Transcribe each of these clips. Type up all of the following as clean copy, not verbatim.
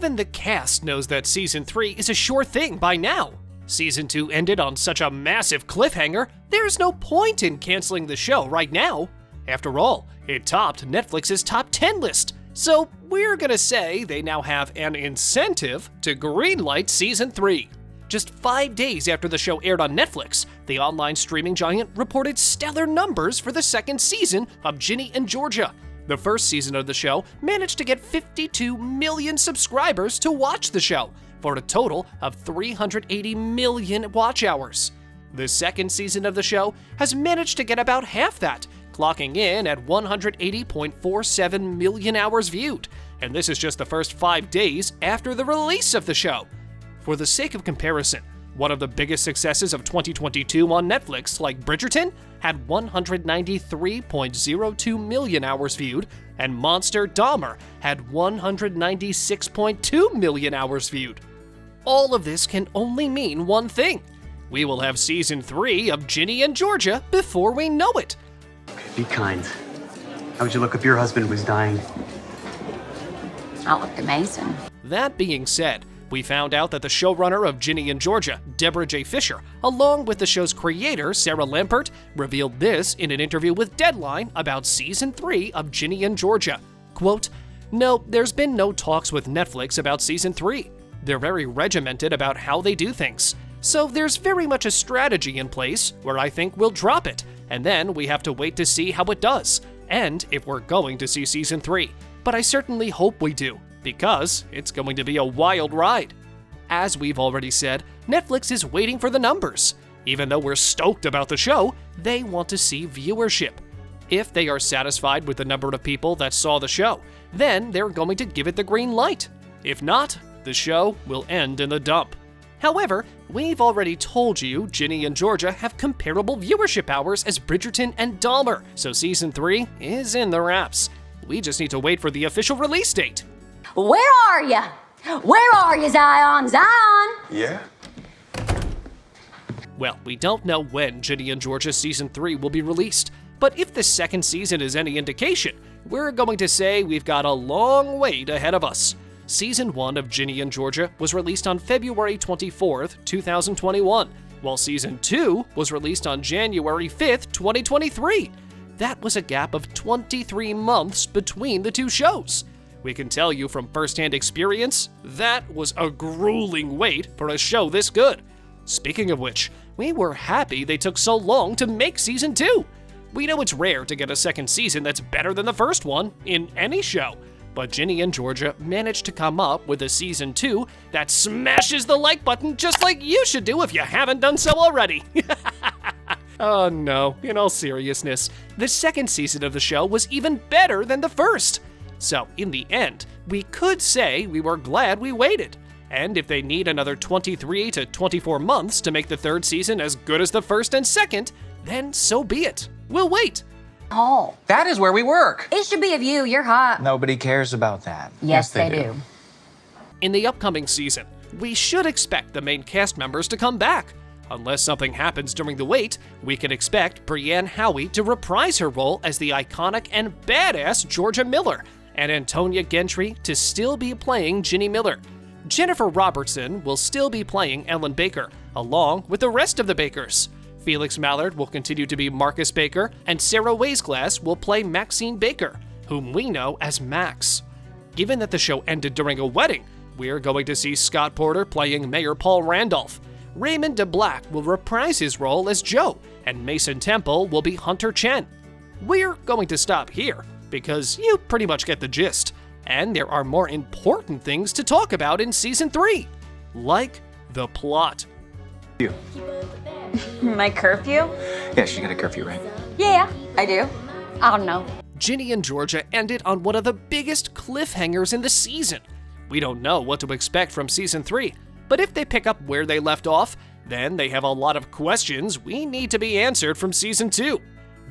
even the cast knows that Season 3 is a sure thing by now. Season 2 ended on such a massive cliffhanger, there's no point in canceling the show right now. After all, it topped Netflix's top 10 list, so we're gonna say they now have an incentive to greenlight Season 3. Just 5 days after the show aired on Netflix, the online streaming giant reported stellar numbers for the second season of Ginny and Georgia. The first season of the show managed to get 52 million subscribers to watch the show, for a total of 380 million watch hours. The second season of the show has managed to get about half that, clocking in at 180.47 million hours viewed, and this is just the first 5 days after the release of the show. For the sake of comparison, one of the biggest successes of 2022 on Netflix, like Bridgerton, had 193.02 million hours viewed, and Monster Dahmer had 196.2 million hours viewed. All of this can only mean one thing. We will have Season 3 of Ginny and Georgia before we know it. Okay, be kind. How would you look if your husband was dying? I looked amazing. That being said, we found out that the showrunner of Ginny and Georgia, Deborah J. Fisher, along with the show's creator, Sarah Lampert, revealed this in an interview with Deadline about Season 3 of Ginny and Georgia. Quote, "No, there's been no talks with Netflix about Season 3. They're very regimented about how they do things. So there's very much a strategy in place where I think we'll drop it, and then we have to wait to see how it does, and if we're going to see Season 3. But I certainly hope we do, because it's going to be a wild ride." As we've already said, Netflix is waiting for the numbers. Even though we're stoked about the show, they want to see viewership. If they are satisfied with the number of people that saw the show, then they're going to give it the green light. If not, the show will end in the dump. However, we've already told you Ginny and Georgia have comparable viewership hours as Bridgerton and Dahmer, so Season 3 is in the wraps. We just need to wait for the official release date. Where are ya? Where are you, Zion? Zion! Yeah? Well, we don't know when Ginny and Georgia Season 3 will be released, but if the second season is any indication, we're going to say we've got a long wait ahead of us. Season 1 of Ginny and Georgia was released on February 24th, 2021, while Season 2 was released on January 5th, 2023. That was a gap of 23 months between the two shows. We can tell you from first-hand experience, that was a grueling wait for a show this good. Speaking of which, we were happy they took so long to make Season 2. We know it's rare to get a second season that's better than the first one in any show, but Ginny and Georgia managed to come up with a Season 2 that smashes the like button just like you should do if you haven't done so already. Oh no, in all seriousness, the second season of the show was even better than the first. So in the end, we could say we were glad we waited. And if they need another 23 to 24 months to make the third season as good as the first and second, then so be it. We'll wait. Oh, That is where we work. it should be of you. You're hot. Nobody cares about that. Yes, they do. In the upcoming season, we should expect the main cast members to come back. Unless something happens during the wait, we can expect Brienne Howie to reprise her role as the iconic and badass Georgia Miller, and Antonia Gentry to still be playing Ginny Miller. Jennifer Robertson will still be playing Ellen Baker, along with the rest of the Bakers. Felix Mallard will continue to be Marcus Baker, and Sarah Weisglass will play Maxine Baker, whom we know as Max. Given that the show ended during a wedding, we're going to see Scott Porter playing Mayor Paul Randolph. Raymond DeBlack will reprise his role as Joe, and Mason Temple will be Hunter Chen. We're going to stop here, because you pretty much get the gist, and there are more important things to talk about in Season 3, like the plot. My curfew? Yeah, she got a curfew, right? Yeah, I do. I don't know. Ginny and Georgia ended on one of the biggest cliffhangers in the season. We don't know what to expect from Season 3, but if they pick up where they left off, then they have a lot of questions we need to be answered from Season 2.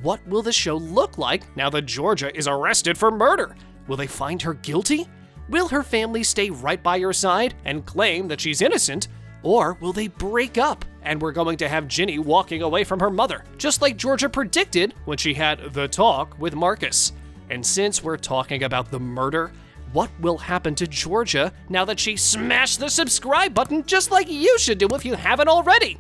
What will the show look like now that Georgia is arrested for murder? Will they find her guilty? Will her family stay right by her side and claim that she's innocent? Or will they break up and we're going to have Ginny walking away from her mother, just like Georgia predicted when she had the talk with Marcus? And since we're talking about the murder, What will happen to Georgia now that she smashed the subscribe button just like you should do if you haven't already?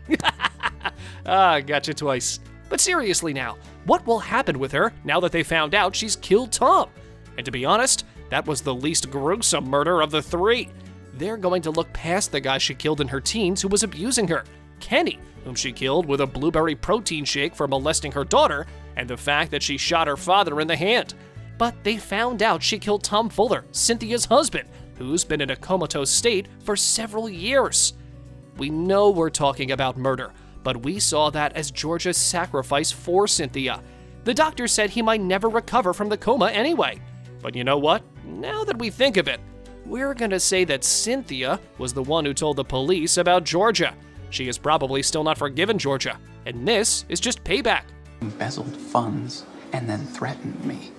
Gotcha twice. But seriously now, what will happen with her now that they found out she's killed Tom? And to be honest, that was the least gruesome murder of the three. They're going to look past the guy she killed in her teens who was abusing her, Kenny, whom she killed with a blueberry protein shake for molesting her daughter, and the fact that she shot her father in the hand. But they found out she killed Tom Fuller, Cynthia's husband, who's been in a comatose state for several years. We know we're talking about murder, but we saw that as Georgia's sacrifice for Cynthia. The doctor said he might never recover from the coma anyway. But you know what? Now that we think of it, we're gonna say that Cynthia was the one who told the police about Georgia. She has probably still not forgiven Georgia, and this is just payback. Embezzled funds and then threatened me.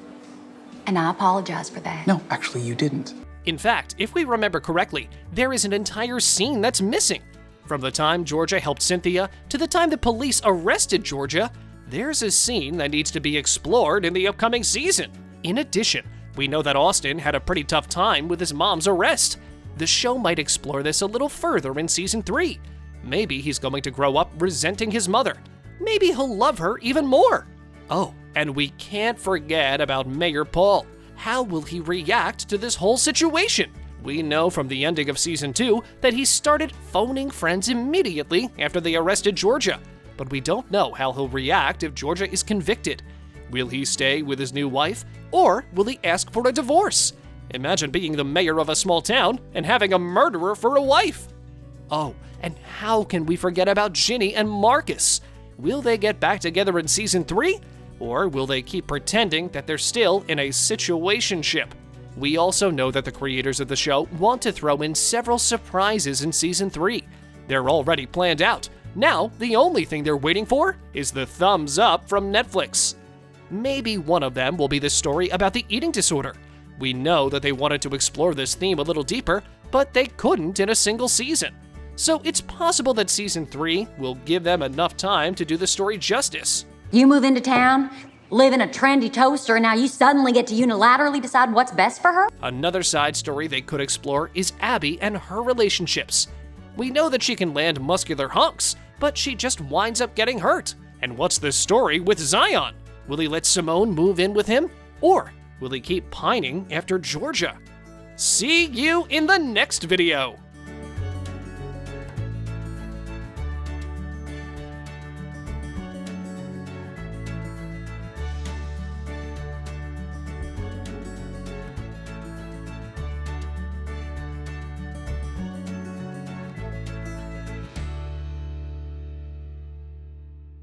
And I apologize for that. No, actually, you didn't. In fact, if we remember correctly, there is an entire scene that's missing. From the time Georgia helped Cynthia to the time the police arrested Georgia, there's a scene that needs to be explored in the upcoming season. In addition, we know that Austin had a pretty tough time with his mom's arrest. The show might explore this a little further in season 3. Maybe he's going to grow up resenting his mother. Maybe he'll love her even more. Oh, and we can't forget about Mayor Paul. How will he react to this whole situation? We know from the ending of season 2 that he started phoning friends immediately after they arrested Georgia. But we don't know how he'll react if Georgia is convicted. Will he stay with his new wife, or will he ask for a divorce? Imagine being the mayor of a small town and having a murderer for a wife. Oh, and how can we forget about Ginny and Marcus? Will they get back together in season 3? Or will they keep pretending that they're still in a situationship? We also know that the creators of the show want to throw in several surprises in season 3. They're already planned out. Now, the only thing they're waiting for is the thumbs up from Netflix. Maybe one of them will be the story about the eating disorder. We know that they wanted to explore this theme a little deeper, but they couldn't in a single season. So it's possible that season 3 will give them enough time to do the story justice. You move into town, live in a trendy toaster, and now you suddenly get to unilaterally decide what's best for her? Another side story they could explore is Abby and her relationships. We know that she can land muscular hunks, but she just winds up getting hurt. And what's the story with Zion? Will he let Simone move in with him? Or will he keep pining after Georgia? See you in the next video!